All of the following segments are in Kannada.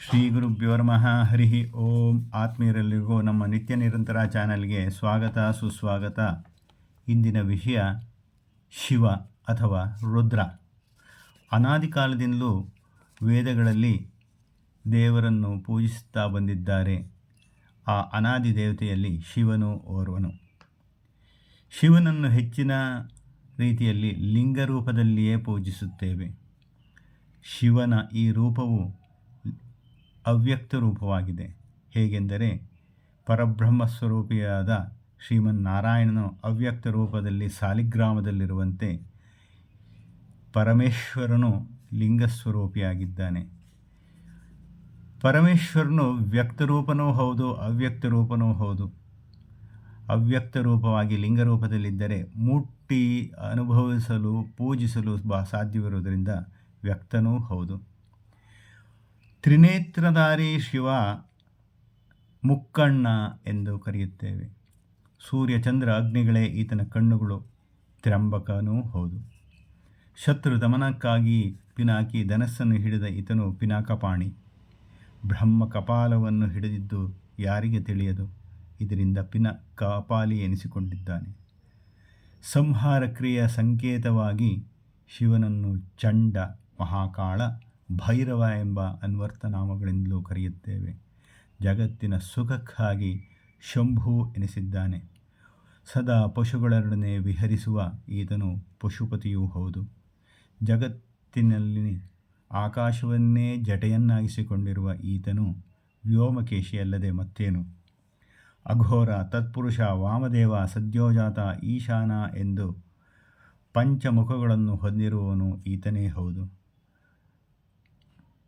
ಶ್ರೀ ಗುರುಭ್ಯೋ ನಮಃ. ಹರಿ ಓಂ. ಆತ್ಮೀಯರೆಲ್ಲರಿಗೂ ನಮ್ಮ ನಿತ್ಯ ನಿರಂತರ ಚಾನಲ್ಗೆ ಸ್ವಾಗತ ಸುಸ್ವಾಗತ. ಇಂದಿನ ವಿಷಯ ಶಿವ ಅಥವಾ ರುದ್ರ. ಅನಾದಿ ಕಾಲದಿಂದಲೂ ವೇದಗಳಲ್ಲಿ ದೇವರನ್ನು ಪೂಜಿಸುತ್ತಾ ಬಂದಿದ್ದಾರೆ. ಆ ಅನಾದಿ ದೇವತೆಯಲ್ಲಿ ಶಿವನು ಓರ್ವನು. ಶಿವನನ್ನು ಹೆಚ್ಚಿನ ರೀತಿಯಲ್ಲಿ ಲಿಂಗ ರೂಪದಲ್ಲಿಯೇ ಪೂಜಿಸುತ್ತೇವೆ. ಶಿವನ ಈ ರೂಪವು ಅವ್ಯಕ್ತ ರೂಪವಾಗಿದೆ. ಹೇಗೆಂದರೆ ಪರಬ್ರಹ್ಮ ಸ್ವರೂಪಿಯಾದ ಶ್ರೀಮನ್ನಾರಾಯಣನು ಅವ್ಯಕ್ತ ರೂಪದಲ್ಲಿ ಸಾಲಿಗ್ರಾಮದಲ್ಲಿರುವಂತೆ ಪರಮೇಶ್ವರನು ಲಿಂಗಸ್ವರೂಪಿಯಾಗಿದ್ದಾನೆ. ಪರಮೇಶ್ವರನು ವ್ಯಕ್ತರೂಪನೂ ಹೌದು, ಅವ್ಯಕ್ತ ರೂಪನೂ ಹೌದು. ಅವ್ಯಕ್ತ ರೂಪವಾಗಿ ಲಿಂಗರೂಪದಲ್ಲಿದ್ದರೆ ಮುಟ್ಟಿ ಅನುಭವಿಸಲು ಪೂಜಿಸಲು ಸಾಧ್ಯವಿರುವುದರಿಂದ ವ್ಯಕ್ತನೂ ಹೌದು. ತ್ರಿನೇತ್ರಧಾರಿ ಶಿವ ಮುಕ್ಕಣ್ಣ ಎಂದು ಕರೆಯುತ್ತೇವೆ. ಸೂರ್ಯ ಚಂದ್ರ ಅಗ್ನಿಗಳೇ ಈತನ ಕಣ್ಣುಗಳು. ತ್ರ್ಯಂಬಕನೂ ಹೌದು. ಶತ್ರು ದಮನಕ್ಕಾಗಿ ಪಿನಾಕಿ ಧನಸ್ಸನ್ನು ಹಿಡಿದ ಈತನು ಪಿನಾಕಪಾಣಿ. ಬ್ರಹ್ಮ ಕಪಾಲವನ್ನು ಹಿಡಿದಿದ್ದು ಯಾರಿಗೆ ತಿಳಿಯದು. ಇದರಿಂದ ಕಪಾಲಿ ಎನಿಸಿಕೊಂಡಿದ್ದಾನೆ. ಸಂಹಾರ ಕ್ರಿಯೆಯ ಸಂಕೇತವಾಗಿ ಶಿವನನ್ನು ಚಂಡ, ಮಹಾಕಾಳ, ಭೈರವ ಎಂಬ ಅನ್ವರ್ಥನಾಮಗಳಿಂದಲೂ ಕರೆಯುತ್ತೇವೆ. ಜಗತ್ತಿನ ಸುಖಕ್ಕಾಗಿ ಶಂಭು ಎನಿಸಿದ್ದಾನೆ. ಸದಾ ಪಶುಗಳೊಡನೆ ವಿಹರಿಸುವ ಈತನು ಪಶುಪತಿಯೂ ಹೌದು. ಜಗತ್ತಿನಲ್ಲಿ ಆಕಾಶವನ್ನೇ ಜಟೆಯನ್ನಾಗಿಸಿಕೊಂಡಿರುವ ಈತನು ವ್ಯೋಮಕೇಶಿಯಲ್ಲದೆ ಮತ್ತೇನು. ಅಘೋರ, ತತ್ಪುರುಷ, ವಾಮದೇವ, ಸದ್ಯೋಜಾತ, ಈಶಾನ ಎಂದು ಪಂಚಮುಖಗಳನ್ನು ಹೊಂದಿರುವವನು ಈತನೇ ಹೌದು.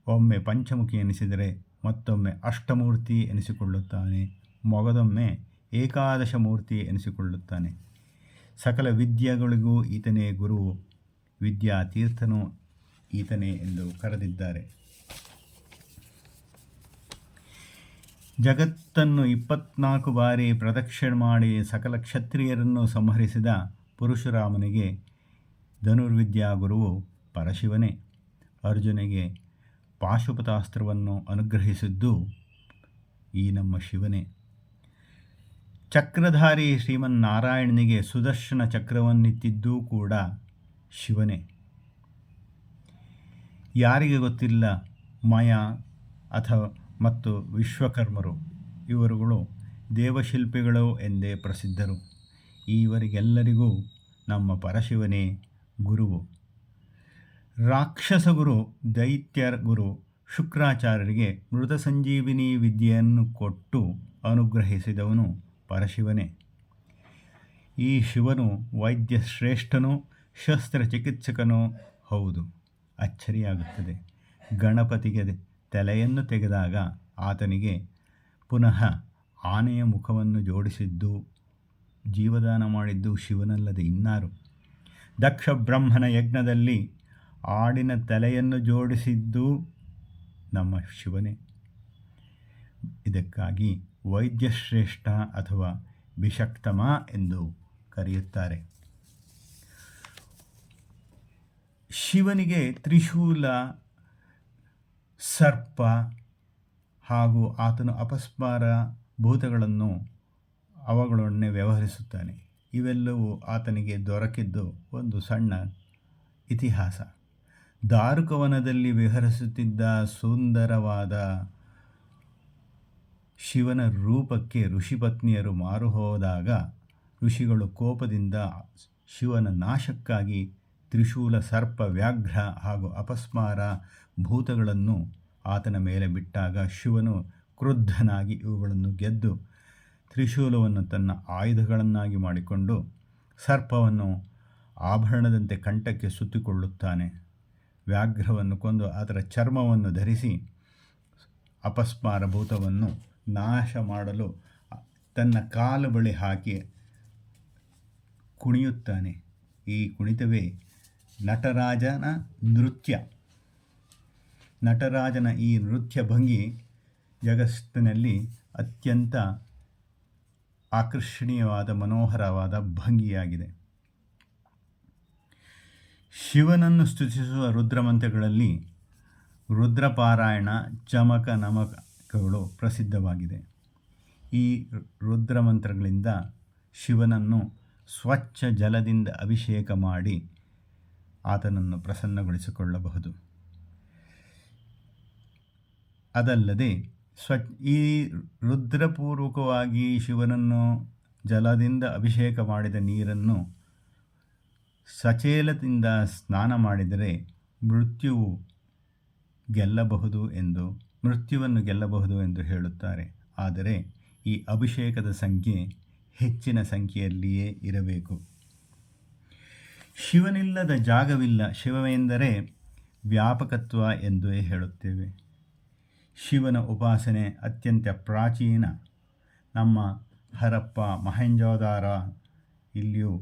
ಒಮ್ಮೆ ಪಂಚಮುಖಿ ಎನಿಸಿದರೆ ಮತ್ತೊಮ್ಮೆ ಅಷ್ಟಮೂರ್ತಿ ಎನಿಸಿಕೊಳ್ಳುತ್ತಾನೆ. ಮೊಗದೊಮ್ಮೆ ಏಕಾದಶ ಮೂರ್ತಿ ಎನಿಸಿಕೊಳ್ಳುತ್ತಾನೆ. ಸಕಲ ವಿದ್ಯೆಗಳಿಗೂ ಈತನೇ ಗುರುವು. ವಿದ್ಯಾತೀರ್ಥನು ಈತನೇ ಎಂದು ಕರೆದಿದ್ದಾರೆ. ಜಗತ್ತನ್ನು 24 ಬಾರಿ ಪ್ರದಕ್ಷಿಣೆ ಮಾಡಿ ಸಕಲ ಕ್ಷತ್ರಿಯರನ್ನು ಸಂಹರಿಸಿದ ಪರಶುರಾಮನಿಗೆ ಧನುರ್ವಿದ್ಯಾ ಗುರುವು ಪರಶಿವನೇ. ಅರ್ಜುನಿಗೆ ಪಾಶುಪತಾಸ್ತ್ರವನ್ನು ಅನುಗ್ರಹಿಸಿದ್ದು ಈ ನಮ್ಮ ಶಿವನೇ. ಚಕ್ರಧಾರಿ ಶ್ರೀಮನ್ನಾರಾಯಣನಿಗೆ ಸುದರ್ಶನ ಚಕ್ರವನ್ನಿತ್ತಿದ್ದೂ ಕೂಡ ಶಿವನೇ. ಯಾರಿಗೆ ಗೊತ್ತಿಲ್ಲ, ಮಯ ಮತ್ತು ವಿಶ್ವಕರ್ಮರು ಇವರುಗಳು ದೇವಶಿಲ್ಪಿಗಳು ಎಂದೇ ಪ್ರಸಿದ್ಧರು. ಇವರಿಗೆಲ್ಲರಿಗೂ ನಮ್ಮ ಪರಶಿವನೇ ಗುರುವು. ರಾಕ್ಷಸ ಗುರು, ದೈತ್ಯರ ಗುರು ಶುಕ್ರಾಚಾರ್ಯರಿಗೆ ಮೃತ ಸಂಜೀವಿನಿ ವಿದ್ಯೆಯನ್ನು ಕೊಟ್ಟು ಅನುಗ್ರಹಿಸಿದವನು ಪರಶಿವನೇ. ಈ ಶಿವನು ವೈದ್ಯ ಶ್ರೇಷ್ಠನೂ ಶಸ್ತ್ರಚಿಕಿತ್ಸಕನೂ ಹೌದು. ಅಚ್ಚರಿಯಾಗುತ್ತದೆ. ಗಣಪತಿಗೆ ತಲೆಯನ್ನು ತೆಗೆದಾಗ ಆತನಿಗೆ ಪುನಃ ಆನೆಯ ಮುಖವನ್ನು ಜೋಡಿಸಿದ್ದು, ಜೀವದಾನ ಮಾಡಿದ್ದು ಶಿವನಲ್ಲದೆ ಇನ್ನಾರು. ದಕ್ಷ ಬ್ರಹ್ಮನ ಯಜ್ಞದಲ್ಲಿ ಆಡಿನ ತಲೆಯನ್ನು ಜೋಡಿಸಿದ್ದು ನಮ್ಮ ಶಿವನೇ. ಇದಕ್ಕಾಗಿ ವೈದ್ಯಶ್ರೇಷ್ಠ ಅಥವಾ ಬಿಷಕ್ತಮ ಎಂದು ಕರೆಯುತ್ತಾರೆ. ಶಿವನಿಗೆ ತ್ರಿಶೂಲ, ಸರ್ಪ ಹಾಗೂ ಆತನು ಅಪಸ್ಮಾರ ಭೂತಗಳನ್ನು ಅವುಗಳನ್ನೇ ವ್ಯವಹರಿಸುತ್ತಾನೆ. ಇವೆಲ್ಲವೂ ಆತನಿಗೆ ದೊರಕಿದ್ದು ಒಂದು ಸಣ್ಣ ಇತಿಹಾಸ. ದಾರುಕವನದಲ್ಲಿ ವಿಹರಿಸುತ್ತಿದ್ದ ಸುಂದರವಾದ ಶಿವನ ರೂಪಕ್ಕೆ ಋಷಿಪತ್ನಿಯರು ಮಾರು ಹೋದಾಗ ಋಷಿಗಳು ಕೋಪದಿಂದ ಶಿವನ ನಾಶಕ್ಕಾಗಿ ತ್ರಿಶೂಲ, ಸರ್ಪ, ವ್ಯಾಘ್ರ ಹಾಗೂ ಅಪಸ್ಮಾರ ಭೂತಗಳನ್ನು ಆತನ ಮೇಲೆ ಬಿಟ್ಟಾಗ ಶಿವನು ಕ್ರುದ್ಧನಾಗಿ ಇವುಗಳನ್ನು ಗೆದ್ದು ತ್ರಿಶೂಲವನ್ನು ತನ್ನ ಆಯುಧಗಳನ್ನಾಗಿ ಮಾಡಿಕೊಂಡು ಸರ್ಪವನ್ನು ಆಭರಣದಂತೆ ಕಂಠಕ್ಕೆ ಸುತ್ತಿಕೊಳ್ಳುತ್ತಾನೆ. ವ್ಯಾಘ್ರವನ್ನು ಕೊಂದು ಅದರ ಚರ್ಮವನ್ನು ಧರಿಸಿ ಅಪಸ್ಮಾರ ಭೂತವನ್ನು ನಾಶ ಮಾಡಲು ತನ್ನ ಕಾಲು ಬಳಿ ಹಾಕಿ ಕುಣಿಯುತ್ತಾನೆ. ಈ ಕುಣಿತವೇ ನಟರಾಜನ ನೃತ್ಯ. ನಟರಾಜನ ಈ ನೃತ್ಯ ಭಂಗಿ ಜಗತ್ತಿನಲ್ಲಿ ಅತ್ಯಂತ ಆಕರ್ಷಣೀಯವಾದ ಮನೋಹರವಾದ ಭಂಗಿಯಾಗಿದೆ. ಶಿವನನ್ನು ಸ್ತುತಿಸುವ ರುದ್ರಮಂತ್ರಗಳಲ್ಲಿ ರುದ್ರಪಾರಾಯಣ ಚಮಕ ನಮಕಗಳು ಪ್ರಸಿದ್ಧವಾಗಿದೆ. ಈ ರುದ್ರ ಮಂತ್ರಗಳಿಂದ ಶಿವನನ್ನು ಸ್ವಚ್ಛ ಜಲದಿಂದ ಅಭಿಷೇಕ ಮಾಡಿ ಆತನನ್ನು ಪ್ರಸನ್ನಗೊಳಿಸಿಕೊಳ್ಳಬಹುದು. ಅದಲ್ಲದೆ ಈ ರುದ್ರಪೂರ್ವಕವಾಗಿ ಶಿವನನ್ನು ಜಲದಿಂದ ಅಭಿಷೇಕ ಮಾಡಿದ ನೀರನ್ನು ಸಚೇಲದಿಂದ ಸ್ನಾನ ಮಾಡಿದರೆ ಮೃತ್ಯುವನ್ನು ಗೆಲ್ಲಬಹುದು ಎಂದು ಹೇಳುತ್ತಾರೆ. ಆದರೆ ಈ ಅಭಿಷೇಕದ ಸಂಖ್ಯೆ ಹೆಚ್ಚಿನ ಸಂಖ್ಯೆಯಲ್ಲಿಯೇ ಇರಬೇಕು. ಶಿವನಿಲ್ಲದ ಜಾಗವಿಲ್ಲ. ಶಿವವೆಂದರೆ ವ್ಯಾಪಕತ್ವ ಎಂದು ಹೇಳುತ್ತೇವೆ. ಶಿವನ ಉಪಾಸನೆ ಅತ್ಯಂತ ಪ್ರಾಚೀನ. ನಮ್ಮ ಹರಪ್ಪ, ಮೊಹೆಂಜೋದಾರ ಇಲ್ಲಿಯೂ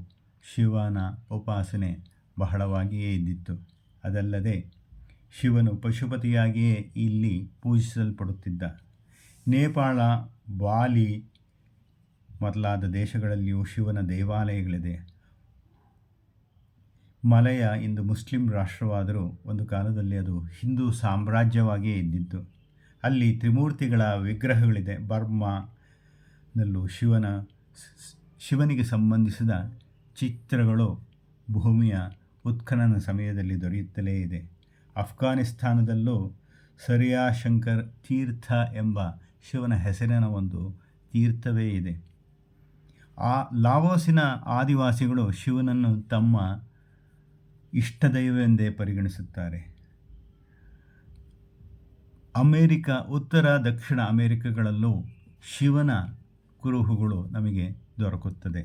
ಶಿವನ ಉಪಾಸನೆ ಬಹಳವಾಗಿಯೇ ಇದ್ದಿತ್ತು. ಅದಲ್ಲದೆ ಶಿವನು ಪಶುಪತಿಯಾಗಿಯೇ ಇಲ್ಲಿ ಪೂಜಿಸಲ್ಪಡುತ್ತಿದ್ದ. ನೇಪಾಳ, ಬಾಲಿ ಮೊದಲಾದ ದೇಶಗಳಲ್ಲಿಯೂ ಶಿವನ ದೇವಾಲಯಗಳಿದೆ. ಮಲಯ ಇಂದು ಮುಸ್ಲಿಂ ರಾಷ್ಟ್ರವಾದರೂ ಒಂದು ಕಾಲದಲ್ಲಿ ಅದು ಹಿಂದೂ ಸಾಮ್ರಾಜ್ಯವಾಗಿಯೇ ಇದ್ದಿತ್ತು. ಅಲ್ಲಿ ತ್ರಿಮೂರ್ತಿಗಳ ವಿಗ್ರಹಗಳಿದೆ. ಬರ್ಮಾನಲ್ಲೂ ಶಿವನಿಗೆ ಸಂಬಂಧಿಸಿದ ಚಿತ್ರಗಳು ಭೂಮಿಯ ಉತ್ಖನನ ಸಮಯದಲ್ಲಿ ದೊರೆಯುತ್ತಲೇ ಇದೆ. ಅಫ್ಘಾನಿಸ್ತಾನದಲ್ಲೂ ಸರಿಯಾಶಂಕರ್ ತೀರ್ಥ ಎಂಬ ಶಿವನ ಹೆಸರಿನ ಒಂದು ತೀರ್ಥವೇ ಇದೆ. ಲಾವೋಸಿನ ಆದಿವಾಸಿಗಳು ಶಿವನನ್ನು ತಮ್ಮ ಇಷ್ಟದೈವವೆಂದೇ ಪರಿಗಣಿಸುತ್ತಾರೆ. ಉತ್ತರ ದಕ್ಷಿಣ ಅಮೆರಿಕಗಳಲ್ಲೂ ಶಿವನ ಕುರುಹುಗಳು ನಮಗೆ ದೊರಕುತ್ತದೆ.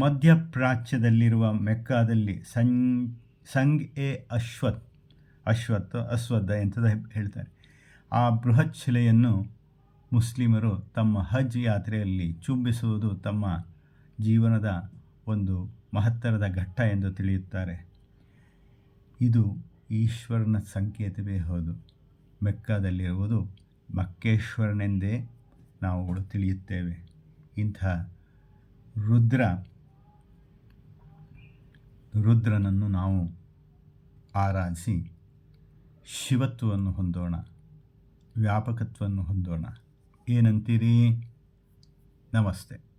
ಮಧ್ಯಪ್ರಾಚ್ಯದಲ್ಲಿರುವ ಮೆಕ್ಕಾದಲ್ಲಿ ಅಶ್ವತ್ಥ ಎಂಥದ್ದು ಹೇಳ್ತಾರೆ. ಆ ಬೃಹತ್ ಶಿಲೆಯನ್ನು ಮುಸ್ಲಿಮರು ತಮ್ಮ ಹಜ್ ಯಾತ್ರೆಯಲ್ಲಿ ಚುಂಬಿಸುವುದು ತಮ್ಮ ಜೀವನದ ಒಂದು ಮಹತ್ತರದ ಘಟ್ಟ ಎಂದು ತಿಳಿಯುತ್ತಾರೆ. ಇದು ಈಶ್ವರನ ಸಂಕೇತವೇ ಹೌದು. ಮೆಕ್ಕಾದಲ್ಲಿರುವುದು ಮಕ್ಕೇಶ್ವರನೆಂದೇ ನಾವುಗಳು ತಿಳಿಯುತ್ತೇವೆ. ಇಂಥ ರುದ್ರನನ್ನು ನಾವು ಆರಾಧಿಸಿ ಶಿವತ್ವವನ್ನು ಹೊಂದೋಣ, ವ್ಯಾಪಕತ್ವವನ್ನು ಹೊಂದೋಣ. ಏನಂತೀರಿ? ನಮಸ್ತೆ.